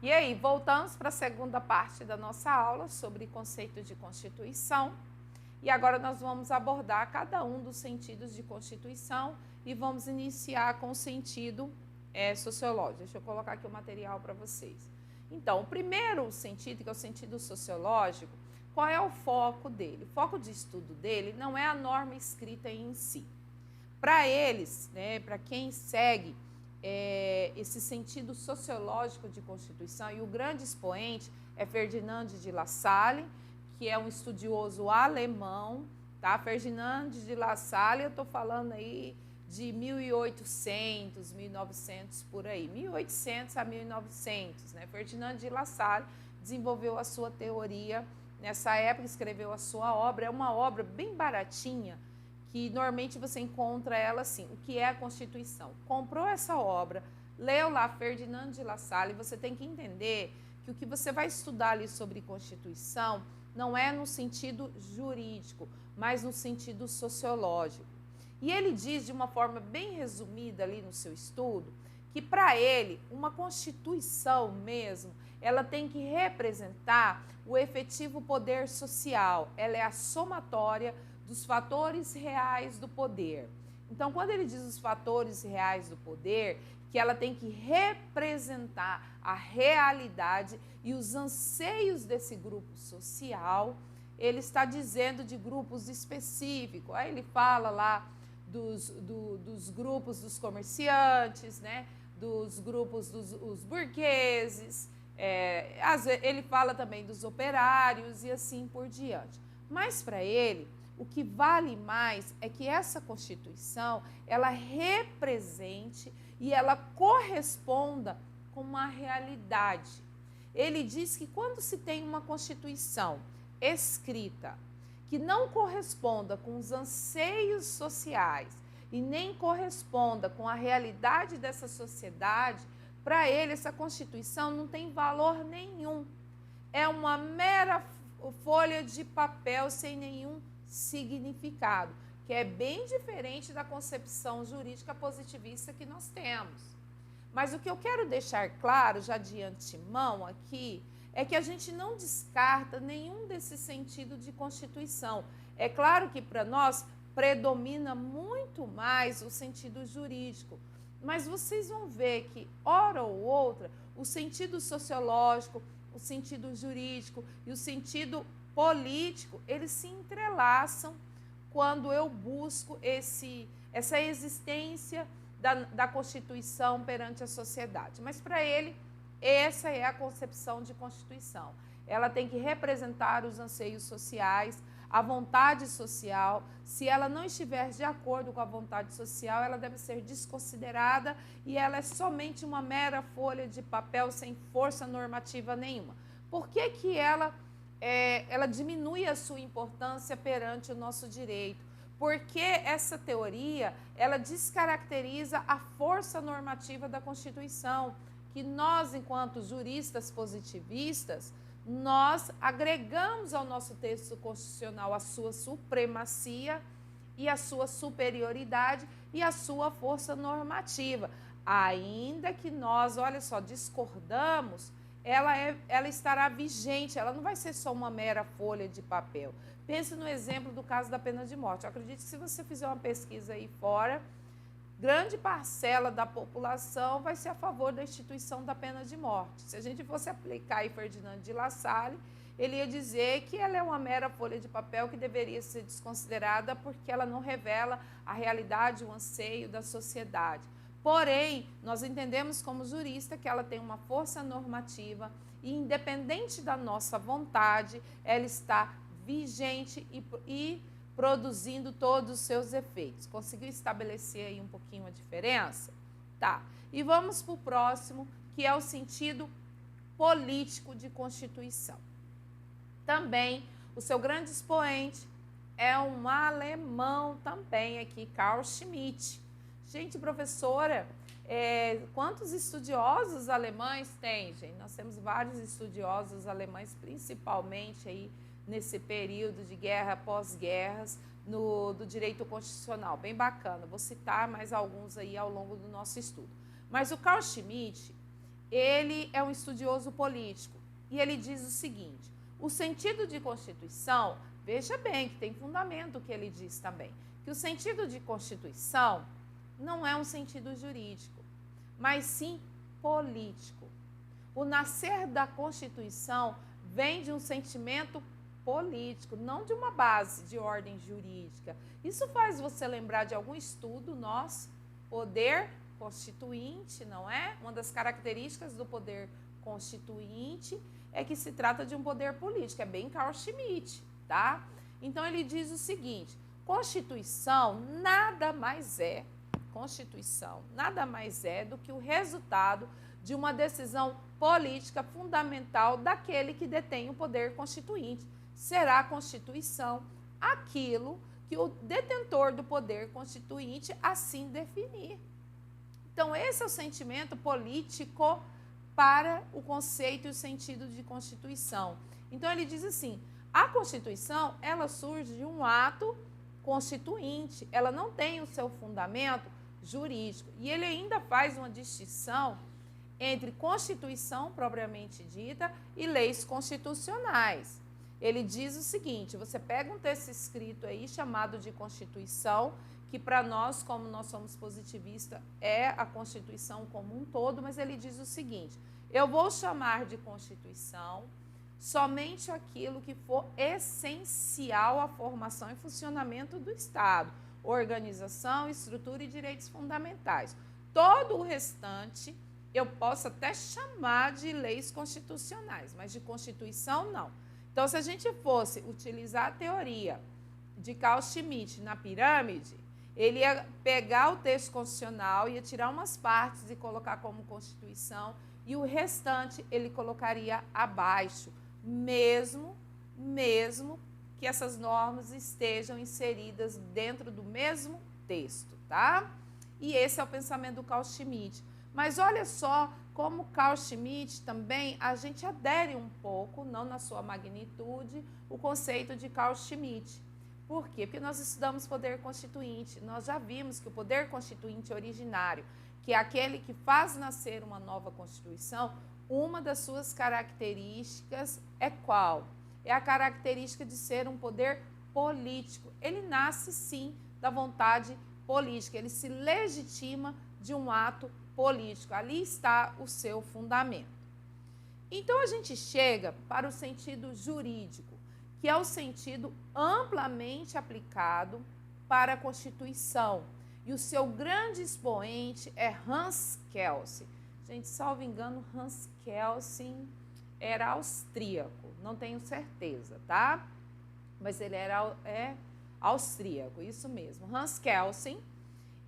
E aí, voltamos para a segunda parte da nossa aula sobre conceito de Constituição. E agora nós vamos abordar cada um dos sentidos de Constituição e vamos iniciar com o sentido sociológico. Deixa eu colocar aqui o material para vocês. Então, o primeiro sentido, que é o sentido sociológico, qual é o foco dele? O foco de estudo dele não é a norma escrita em si. Para eles, para quem segue esse sentido sociológico de Constituição, e o grande expoente é Ferdinand de La Salle, que é um estudioso alemão, tá? Ferdinand de La Salle, eu estou falando aí de 1800, 1900, por aí, 1800 a 1900, né? Ferdinand de La Salle desenvolveu a sua teoria, nessa época escreveu a sua obra, é uma obra bem baratinha, que normalmente você encontra ela assim, o que é a Constituição. Comprou essa obra, leu lá Ferdinand de La Salle, você tem que entender que o que você vai estudar ali sobre Constituição não é no sentido jurídico, mas no sentido sociológico. E ele diz de uma forma bem resumida ali no seu estudo, que para ele, uma Constituição mesmo, ela tem que representar o efetivo poder social, ela é a somatória dos fatores reais do poder. Então, quando ele diz os fatores reais do poder, que ela tem que representar a realidade e os anseios desse grupo social, ele está dizendo de grupos específicos. Aí ele fala lá dos grupos dos comerciantes, né? Dos grupos dos burgueses, ele fala também dos operários e assim por diante. Mas para ele, o que vale mais é que essa Constituição, ela represente e ela corresponda com uma realidade. Ele diz que quando se tem uma Constituição escrita que não corresponda com os anseios sociais e nem corresponda com a realidade dessa sociedade, para ele essa Constituição não tem valor nenhum. É uma mera folha de papel sem nenhum significado, que é bem diferente da concepção jurídica positivista que nós temos. Mas o que eu quero deixar claro já de antemão aqui é que a gente não descarta nenhum desse sentido de Constituição. É claro que para nós predomina muito mais o sentido jurídico, mas vocês vão ver que, hora ou outra, o sentido sociológico, o sentido jurídico e o sentido político, eles se entrelaçam quando eu busco essa existência da Constituição perante a sociedade. Mas para ele, essa é a concepção de Constituição. Ela tem que representar os anseios sociais, a vontade social. Se ela não estiver de acordo com a vontade social, ela deve ser desconsiderada e ela é somente uma mera folha de papel sem força normativa nenhuma. Por que que ela diminui a sua importância perante o nosso direito? Porque essa teoria, ela descaracteriza a força normativa da Constituição, que nós, enquanto juristas positivistas, nós agregamos ao nosso texto constitucional a sua supremacia e a sua superioridade e a sua força normativa. Ainda que nós, olha só, discordamos, ela estará vigente, ela não vai ser só uma mera folha de papel. Pense no exemplo do caso da pena de morte. Eu acredito que se você fizer uma pesquisa aí fora, grande parcela da população vai ser a favor da instituição da pena de morte. Se a gente fosse aplicar aí Ferdinand de La Salle, ele ia dizer que ela é uma mera folha de papel que deveria ser desconsiderada porque ela não revela a realidade, o anseio da sociedade. Porém, nós entendemos como jurista que ela tem uma força normativa e, independente da nossa vontade, ela está vigente e produzindo todos os seus efeitos. Conseguiu estabelecer aí um pouquinho a diferença? Tá. E vamos para o próximo, que é o sentido político de Constituição. Também, o seu grande expoente é um alemão também aqui, Carl Schmitt. Gente, professora, quantos estudiosos alemães tem, gente? Nós temos vários estudiosos alemães, principalmente aí nesse período de guerra, pós-guerras, do direito constitucional. Bem bacana, vou citar mais alguns aí ao longo do nosso estudo. Mas o Carl Schmitt, ele é um estudioso político e ele diz o seguinte: o sentido de Constituição, veja bem que tem fundamento o que ele diz também, que o sentido de Constituição não é um sentido jurídico, mas sim político. O nascer da Constituição vem de um sentimento político, não de uma base de ordem jurídica. Isso faz você lembrar de algum estudo nosso, poder constituinte, não é? Uma das características do poder constituinte é que se trata de um poder político, é bem Carl Schmitt, tá? Então ele diz o seguinte: Constituição nada mais é do que o resultado de uma decisão política fundamental daquele que detém o poder constituinte. Será a Constituição aquilo que o detentor do poder constituinte assim definir. Então, esse é o sentimento político para o conceito e o sentido de Constituição. Então, ele diz assim: a Constituição, ela surge de um ato constituinte, ela não tem o seu fundamento jurídico. E ele ainda faz uma distinção entre Constituição propriamente dita e leis constitucionais. Ele diz o seguinte: você pega um texto escrito aí chamado de Constituição, que para nós, como nós somos positivistas, é a Constituição como um todo, mas ele diz o seguinte: eu vou chamar de Constituição somente aquilo que for essencial à formação e funcionamento do Estado, organização, estrutura e direitos fundamentais. Todo o restante eu posso até chamar de leis constitucionais, mas de Constituição não. Então, se a gente fosse utilizar a teoria de Carl Schmitt na pirâmide, ele ia pegar o texto constitucional, ia tirar umas partes e colocar como Constituição, e o restante ele colocaria abaixo, mesmo que essas normas estejam inseridas dentro do mesmo texto, tá? E esse é o pensamento do Carl Schmitt. Mas olha só como Carl Schmitt também, a gente adere um pouco, não na sua magnitude, o conceito de Carl Schmitt. Por quê? Porque nós estudamos poder constituinte. Nós já vimos que o poder constituinte originário, que é aquele que faz nascer uma nova Constituição, uma das suas características é qual? É a característica de ser um poder político. Ele nasce, sim, da vontade política. Ele se legitima de um ato político. Ali está o seu fundamento. Então, a gente chega para o sentido jurídico, que é o sentido amplamente aplicado para a Constituição. E o seu grande expoente é Hans Kelsen. Gente, salvo engano, Hans Kelsen era austríaco, não tenho certeza, tá? Mas ele era austríaco, isso mesmo. Hans Kelsen,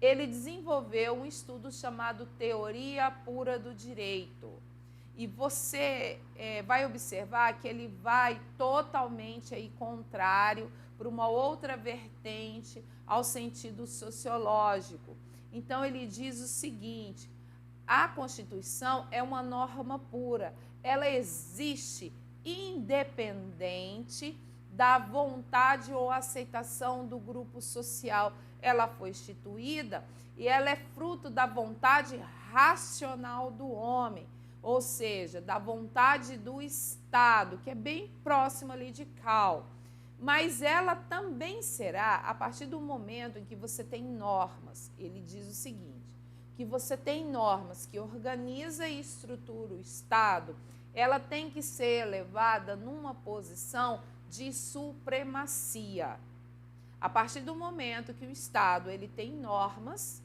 ele desenvolveu um estudo chamado Teoria Pura do Direito. E você vai observar que ele vai totalmente aí contrário para uma outra vertente ao sentido sociológico. Então, ele diz o seguinte: a Constituição é uma norma pura, ela existe independente da vontade ou aceitação do grupo social. Ela foi instituída e ela é fruto da vontade racional do homem, ou seja, da vontade do Estado, que é bem próximo ali de Cal. Mas ela também será, a partir do momento em que você tem normas, ele diz o seguinte, que você tem normas que organiza e estrutura o Estado, ela tem que ser elevada numa posição de supremacia. A partir do momento que o Estado ele tem normas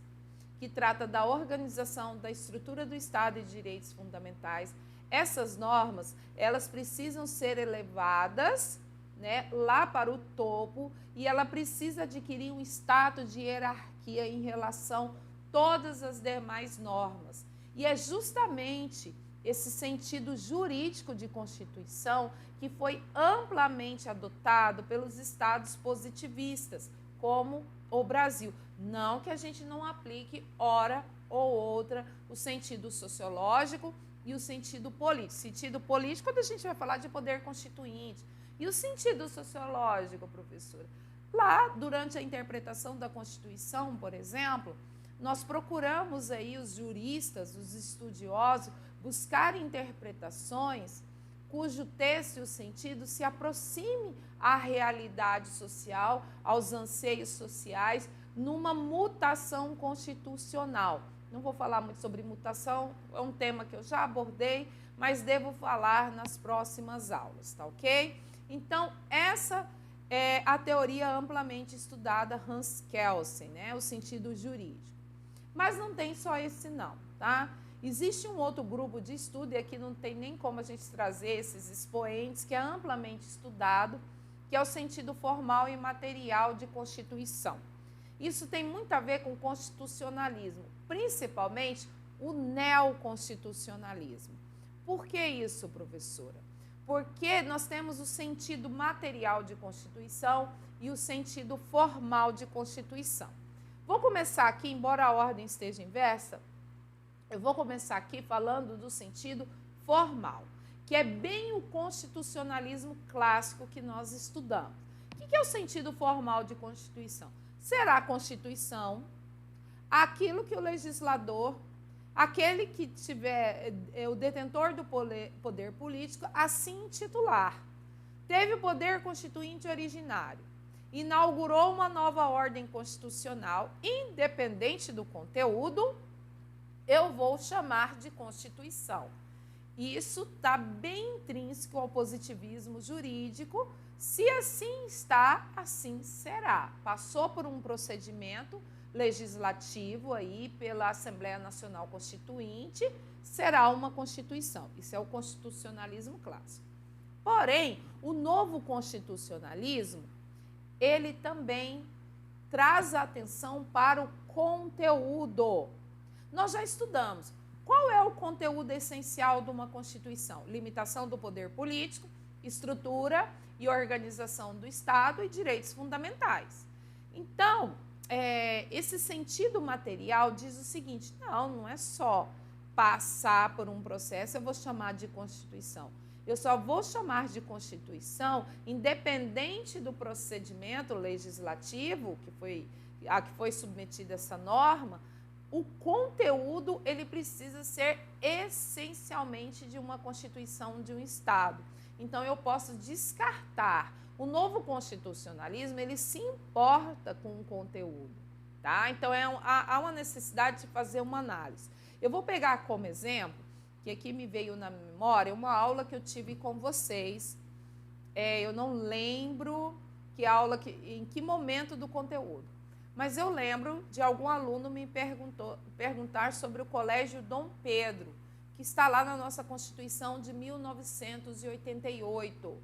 que trata da organização, da estrutura do Estado e de direitos fundamentais, essas normas, elas precisam ser elevadas, né, lá para o topo, e ela precisa adquirir um status de hierarquia em relação a todas as demais normas. E é justamente esse sentido jurídico de Constituição que foi amplamente adotado pelos estados positivistas, como o Brasil. Não que a gente não aplique, hora ou outra, o sentido sociológico e o sentido político. Sentido político, quando a gente vai falar de poder constituinte. E o sentido sociológico, professora? Lá, durante a interpretação da Constituição, por exemplo, nós procuramos aí os juristas, os estudiosos, buscar interpretações cujo texto e o sentido se aproxime à realidade social, aos anseios sociais, numa mutação constitucional. Não vou falar muito sobre mutação, é um tema que eu já abordei, mas devo falar nas próximas aulas, tá ok? Então, essa é a teoria amplamente estudada Hans Kelsen, né? O sentido jurídico. Mas não tem só esse não, tá? Existe um outro grupo de estudo, e aqui não tem nem como a gente trazer esses expoentes, que é amplamente estudado, que é o sentido formal e material de Constituição. Isso tem muito a ver com constitucionalismo, principalmente o neoconstitucionalismo. Por que isso, professora? Porque nós temos o sentido material de Constituição e o sentido formal de Constituição. Vou começar aqui, embora a ordem esteja inversa, eu vou começar aqui falando do sentido formal, que é bem o constitucionalismo clássico que nós estudamos. O que é o sentido formal de Constituição? Será a Constituição aquilo que o legislador, aquele que tiver o detentor do poder político, assim titular, teve o poder constituinte originário, inaugurou uma nova ordem constitucional, independente do conteúdo, eu vou chamar de Constituição. Isso está bem intrínseco ao positivismo jurídico. Se assim está, assim será. Passou por um procedimento legislativo aí pela Assembleia Nacional Constituinte, será uma Constituição. Isso é o constitucionalismo clássico. Porém, o novo constitucionalismo, ele também traz atenção para o conteúdo. Nós já estudamos. Qual é o conteúdo essencial de uma Constituição? Limitação do poder político, estrutura e organização do Estado e direitos fundamentais. Então, esse sentido material diz o seguinte: não é só passar por um processo, eu vou chamar de Constituição. Eu só vou chamar de Constituição, independente do procedimento legislativo a que foi submetida essa norma. O conteúdo, ele precisa ser essencialmente de uma Constituição de um Estado. Então, eu posso descartar. O novo constitucionalismo, ele se importa com o conteúdo, tá? Então, há uma necessidade de fazer uma análise. Eu vou pegar como exemplo, que aqui me veio na memória, uma aula que eu tive com vocês. Eu não lembro em que momento do conteúdo. Mas eu lembro de algum aluno me perguntar sobre o Colégio Dom Pedro, que está lá na nossa Constituição de 1988.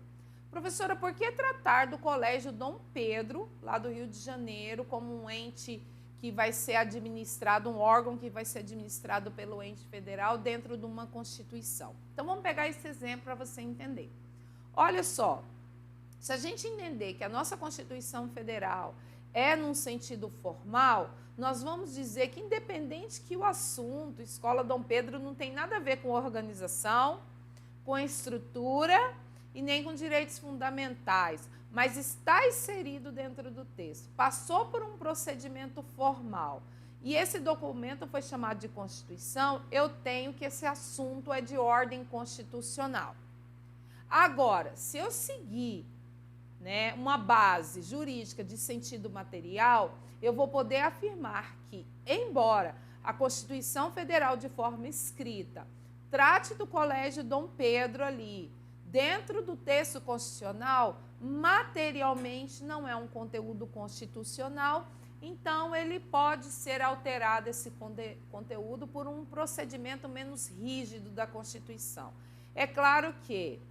Professora, por que tratar do Colégio Dom Pedro, lá do Rio de Janeiro, como um ente que vai ser administrado, um órgão que vai ser administrado pelo ente federal dentro de uma Constituição? Então, vamos pegar esse exemplo para você entender. Olha só, se a gente entender que a nossa Constituição Federal é num sentido formal, nós vamos dizer que, independente que o assunto, Escola Dom Pedro, não tem nada a ver com organização, com estrutura e nem com direitos fundamentais, mas está inserido dentro do texto, passou por um procedimento formal e esse documento foi chamado de Constituição, eu tenho que esse assunto é de ordem constitucional. Agora, se eu seguir uma base jurídica de sentido material, eu vou poder afirmar que, embora a Constituição Federal de forma escrita trate do Colégio Dom Pedro ali, dentro do texto constitucional, materialmente não é um conteúdo constitucional, então ele pode ser alterado esse conteúdo por um procedimento menos rígido da Constituição. É claro que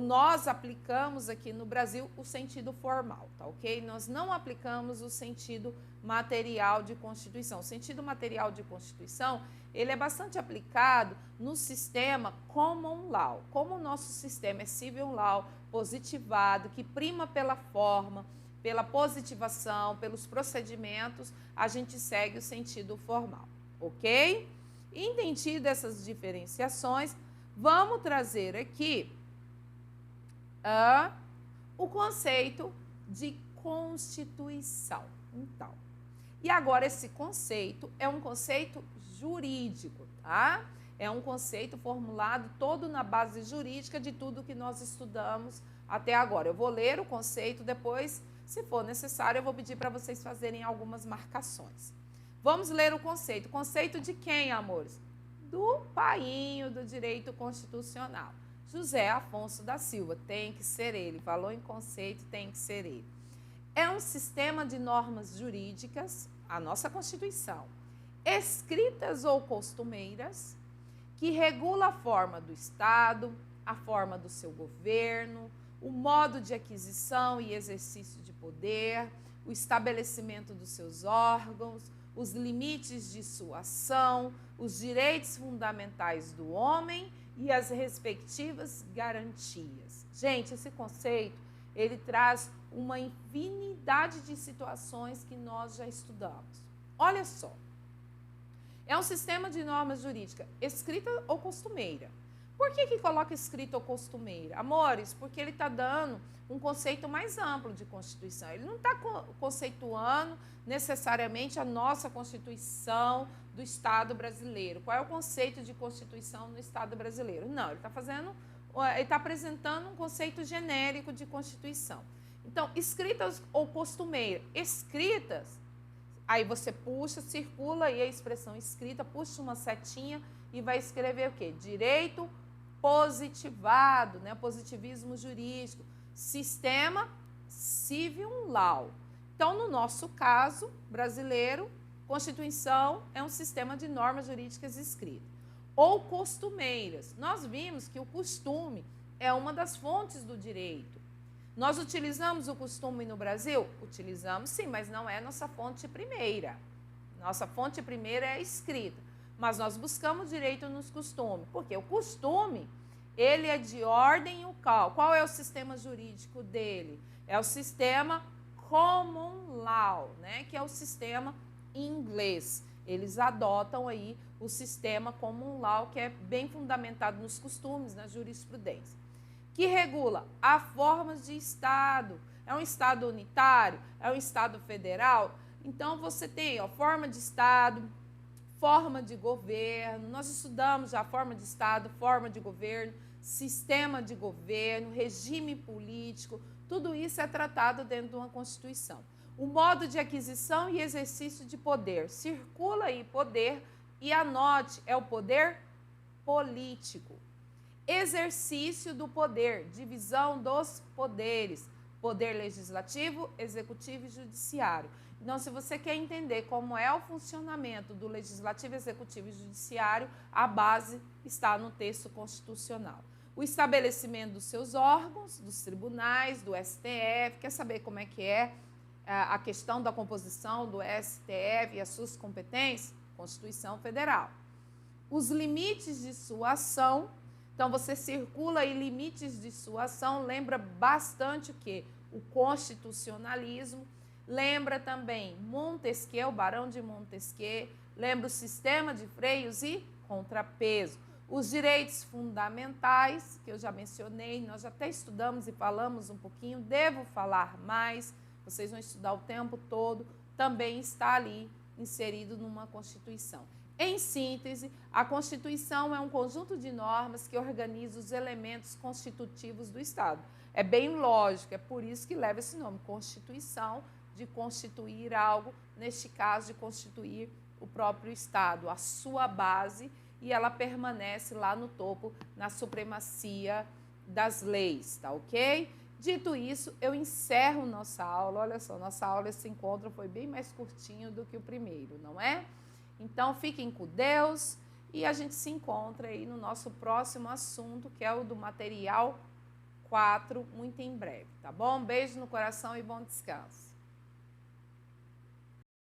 nós aplicamos aqui no Brasil o sentido formal, tá ok? Nós não aplicamos o sentido material de Constituição. O sentido material de Constituição, ele é bastante aplicado no sistema common law. Como o nosso sistema é civil law, positivado, que prima pela forma, pela positivação, pelos procedimentos, a gente segue o sentido formal, ok? Entendido essas diferenciações, vamos trazer aqui o conceito de Constituição. E agora esse conceito é um conceito jurídico, tá? é um conceito formulado todo na base jurídica de tudo que nós estudamos até agora. Eu vou ler o conceito, depois, se for necessário, eu vou pedir para vocês fazerem algumas marcações. Vamos ler o conceito. Conceito de quem, amores? Do painho do direito constitucional. José Afonso da Silva, tem que ser ele. Falou em conceito, tem que ser ele. É um sistema de normas jurídicas, a nossa Constituição, escritas ou costumeiras, que regula a forma do Estado, a forma do seu governo, o modo de aquisição e exercício de poder, o estabelecimento dos seus órgãos, os limites de sua ação, os direitos fundamentais do homem e as respectivas garantias. Gente, esse conceito, ele traz uma infinidade de situações que nós já estudamos. Olha só, é um sistema de normas jurídicas escrita ou costumeira. Por que coloca escrita ou costumeira? Amores, porque ele está dando um conceito mais amplo de Constituição. Ele não está conceituando necessariamente a nossa Constituição do Estado brasileiro. Qual é o conceito de Constituição no Estado brasileiro? Não, ele está apresentando um conceito genérico de Constituição. Então, escritas ou costumeira. Escritas, aí você puxa, circula aí a expressão escrita, puxa uma setinha e vai escrever o quê? Direito positivado, né? Positivismo jurídico. Sistema civil law. Então, no nosso caso brasileiro, Constituição é um sistema de normas jurídicas escritas. Ou costumeiras. Nós vimos que o costume é uma das fontes do direito. Nós utilizamos o costume no Brasil? Utilizamos sim, mas não é nossa fonte primeira. Nossa fonte primeira é a escrita. Mas nós buscamos direito nos costumes, porque o costume, ele é de ordem local. Qual é o sistema jurídico dele? É o sistema common law, né? Que é o sistema inglês. Eles adotam aí o sistema common law, que é bem fundamentado nos costumes, na jurisprudência, que regula a formas de Estado. É um Estado unitário? É um Estado federal? Então, você tem a forma de Estado, forma de governo. Nós estudamos já a forma de Estado, forma de governo, sistema de governo, regime político. Tudo isso é tratado dentro de uma Constituição. O modo de aquisição e exercício de poder. Circula aí poder e anote, é o poder político. Exercício do poder, divisão dos poderes, poder legislativo, executivo e judiciário. Então, se você quer entender como é o funcionamento do legislativo, executivo e judiciário, a base está no texto constitucional. O estabelecimento dos seus órgãos, dos tribunais, do STF, quer saber como é que é a questão da composição do STF e as suas competências? Constituição Federal. Os limites de sua ação. Então, você circula aí limites de sua ação, lembra bastante o quê? O constitucionalismo, lembra também Montesquieu, Barão de Montesquieu, lembra o sistema de freios e contrapeso. Os direitos fundamentais, que eu já mencionei, nós já até estudamos e falamos um pouquinho, devo falar mais, vocês vão estudar o tempo todo, também está ali inserido numa Constituição. Em síntese, a Constituição é um conjunto de normas que organiza os elementos constitutivos do Estado. É bem lógico, é por isso que leva esse nome, Constituição, de constituir algo, neste caso, de constituir o próprio Estado, a sua base, e ela permanece lá no topo, na supremacia das leis, tá ok? Dito isso, eu encerro nossa aula. Olha só, nossa aula, esse encontro foi bem mais curtinho do que o primeiro, não é? Então, fiquem com Deus e a gente se encontra aí no nosso próximo assunto, que é o do material 4, muito em breve, tá bom? Beijo no coração e bom descanso.